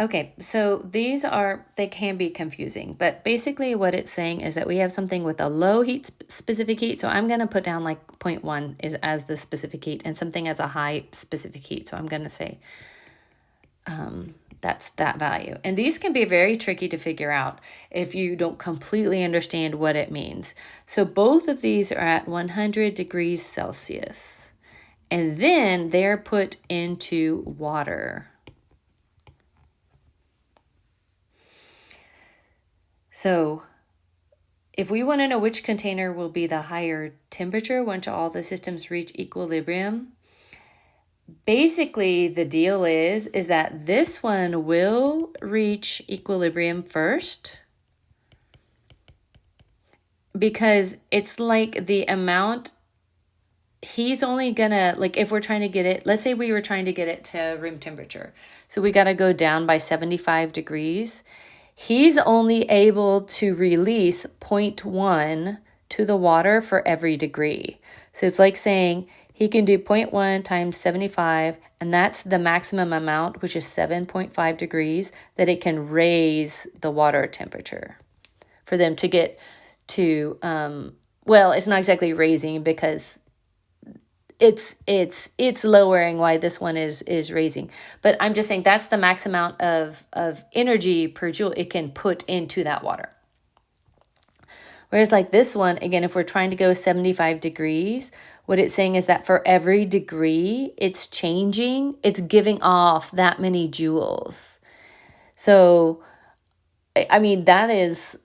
Okay, so they can be confusing, but basically what it's saying is that we have something with a low specific heat. So I'm going to put down like 0.1 is as the specific heat and something as a high specific heat. So I'm going to say that's that value. And these can be very tricky to figure out if you don't completely understand what it means. So both of these are at 100 degrees Celsius. And then they're put into water. So if we want to know which container will be the higher temperature once all the systems reach equilibrium, basically the deal is that this one will reach equilibrium first because it's like the amount he's only gonna, like if we're trying to get it, let's say we were trying to get it to room temperature. So we got to go down by 75 degrees. He's only able to release 0.1 to the water for every degree. So it's like saying he can do 0.1 times 75, and that's the maximum amount, which is 7.5 degrees, that it can raise the water temperature for them to get to, well, it's not exactly raising because it's lowering why this one is raising. But I'm just saying that's the max amount of energy per joule it can put into that water. Whereas like this one, again, if we're trying to go 75 degrees, what it's saying is that for every degree it's changing, it's giving off that many joules. So, I mean, that is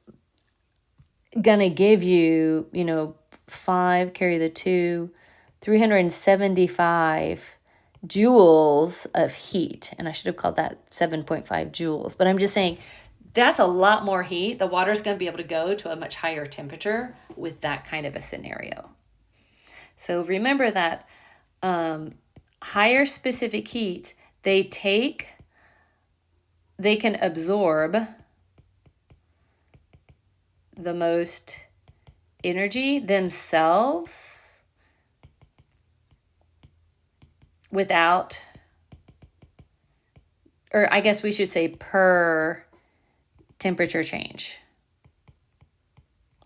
gonna give you, 5, carry the 2, 375 joules of heat. And I should have called that 7.5 joules. But I'm just saying that's a lot more heat. The water's going to be able to go to a much higher temperature with that kind of a scenario. So remember that higher specific heat, they can absorb the most energy themselves without, or I guess we should say per temperature change.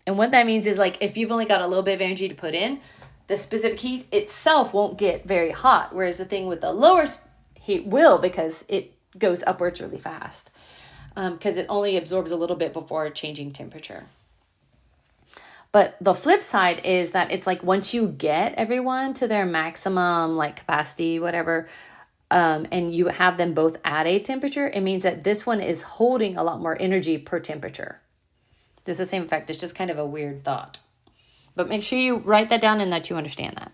And what that means is like if you've only got a little bit of energy to put in, the specific heat itself won't get very hot, whereas the thing with the lower heat will, because it goes upwards really fast, because it only absorbs a little bit before changing temperature. But the flip side is that it's like once you get everyone to their maximum like capacity, whatever, and you have them both at a temperature, it means that this one is holding a lot more energy per temperature. It's the same effect. It's just kind of a weird thought. But make sure you write that down and that you understand that.